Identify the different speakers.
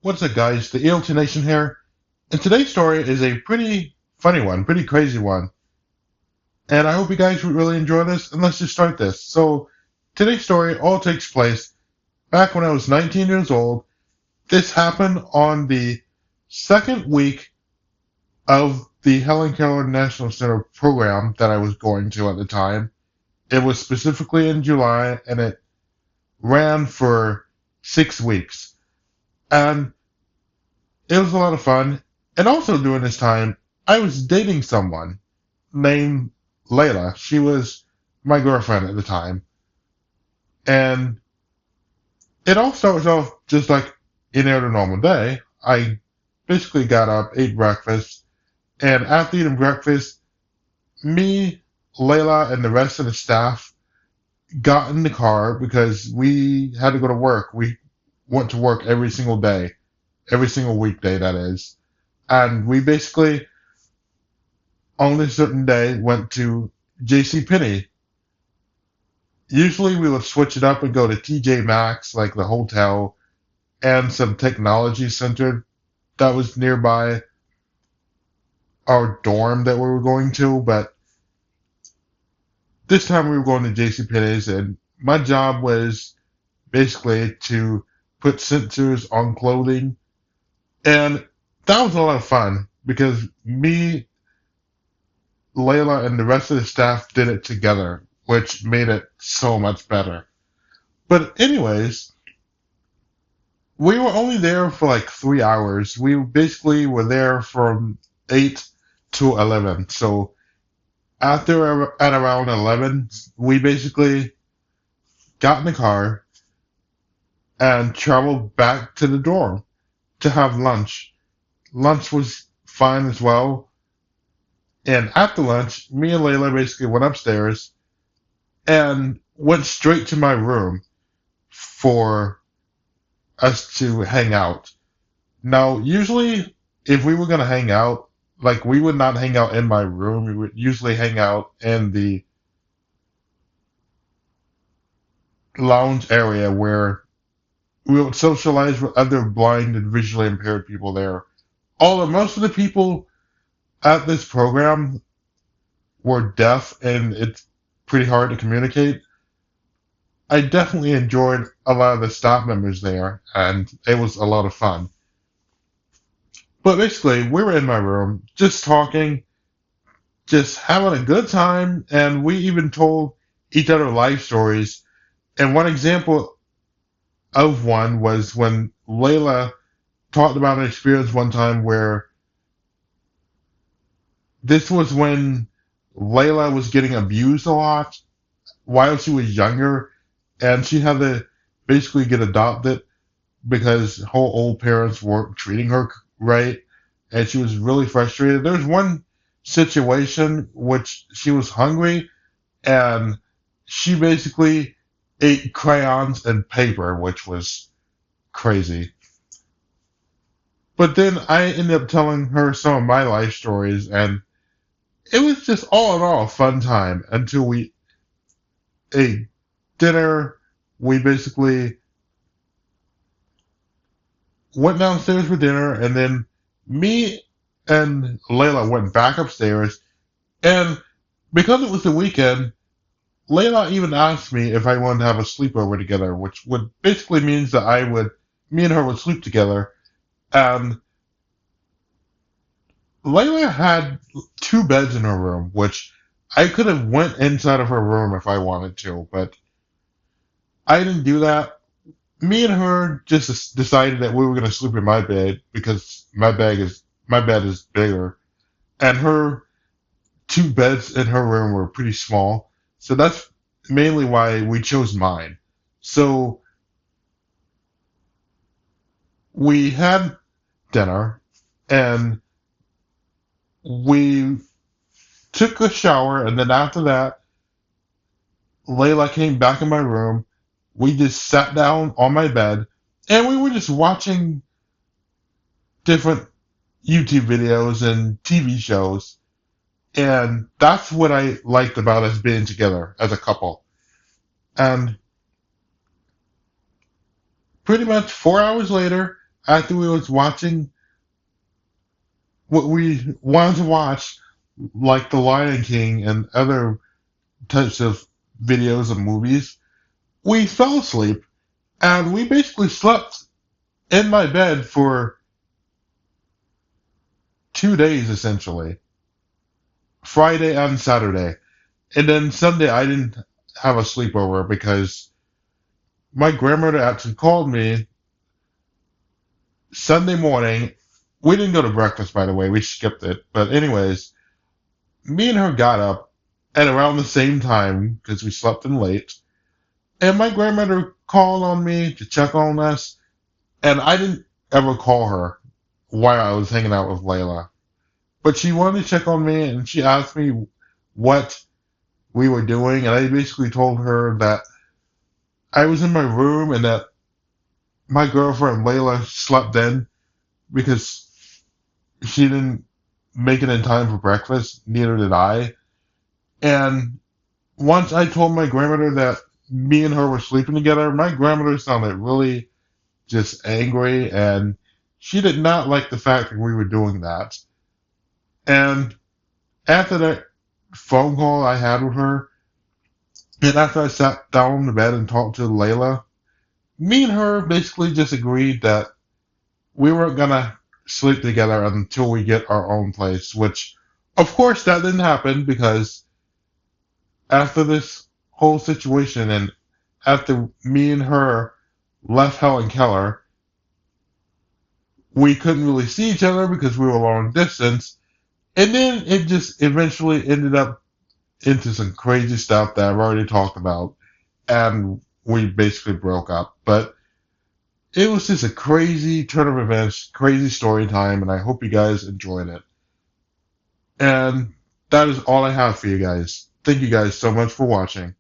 Speaker 1: What's up, guys? The E.L.T. Nation here, and today's story is a pretty funny one, pretty crazy one, and I hope you guys would really enjoy this, and let's just start this. So, today's story all takes place back when I was 19 years old. This happened on the second week of the Helen Keller National Center program that I was going to at the time. It was specifically in July, and it ran for 6 weeks. And it was a lot of fun. And also during this time, I was dating someone named Layla. She was my girlfriend at the time. And it all starts off just like any other normal day. I basically got up, ate breakfast, and after eating breakfast, me, Layla, and the rest of the staff got in the car because we had to go to work. We went to work every single day, every single weekday, that is. And we basically, on this certain day, went to JC Pennie. Usually we would switch it up and go to TJ Maxx, like the hotel, and some technology center that was nearby our dorm that we were going to. But this time we were going to JC Penney's, and my job was basically to put sensors on clothing. And that was a lot of fun because me, Layla, and the rest of the staff did it together, which made it so much better. But anyways, we were only there for like 3 hours. We basically were there from 8 to 11. So after at around 11, we basically got in the car and traveled back to the dorm to have lunch. Lunch was fine as well. And after lunch, me and Layla basically went upstairs and went straight to my room for us to hang out. Now, usually, if we were going to hang out, like, we would not hang out in my room. We would usually hang out in the lounge area where we would socialize with other blind and visually impaired people there. Although most of the people at this program were deaf and it's pretty hard to communicate, I definitely enjoyed a lot of the staff members there, and it was a lot of fun. But basically, we were in my room, just talking, just having a good time, and we even told each other life stories. And one example of one was when Layla talked about an experience one time where this was when Layla was getting abused a lot while she was younger, and she had to basically get adopted because her old parents weren't treating her right, and she was really frustrated. There was one situation which she was hungry, and she basically ate crayons and paper, which was crazy. But then I ended up telling her some of my life stories, and it was just all in all a fun time until we ate dinner. We basically went downstairs for dinner, and then me and Layla went back upstairs. And because it was the weekend, Layla even asked me if I wanted to have a sleepover together, which would basically means that me and her would sleep together. And Layla had two beds in her room, which I could have went inside of her room if I wanted to, but I didn't do that. Me and her just decided that we were going to sleep in my bed because my bed is bigger, and her two beds in her room were pretty small. So that's mainly why we chose mine. So we had dinner, and we took a shower, and then after that, Layla came back in my room. We just sat down on my bed, and we were just watching different YouTube videos and TV shows. And that's what I liked about us being together as a couple. And pretty much 4 hours later, after we was watching what we wanted to watch, like The Lion King and other types of videos and movies, we fell asleep and we basically slept in my bed for 2 days essentially, Friday and Saturday. And then Sunday I didn't have a sleepover because my grandmother actually called me Sunday morning. We didn't go to breakfast, by the way. We skipped it. But anyways, me and her got up at around the same time because we slept in late. And my grandmother called on me to check on us. And I didn't ever call her while I was hanging out with Layla. But she wanted to check on me and she asked me what we were doing. And I basically told her that I was in my room and that my girlfriend Layla slept in because she didn't make it in time for breakfast. Neither did I. And once I told my grandmother that me and her were sleeping together, my grandmother sounded really just angry, and she did not like the fact that we were doing that. And after that phone call I had with her, and after I sat down on the bed and talked to Layla, me and her basically just agreed that we weren't gonna sleep together until we get our own place, which of course that didn't happen because after this whole situation and after me and her left Helen Keller, we couldn't really see each other because we were long distance. And then it just eventually ended up into some crazy stuff that I've already talked about. And we basically broke up. But it was just a crazy turn of events, crazy story time, and I hope you guys enjoyed it. And that is all I have for you guys. Thank you guys so much for watching.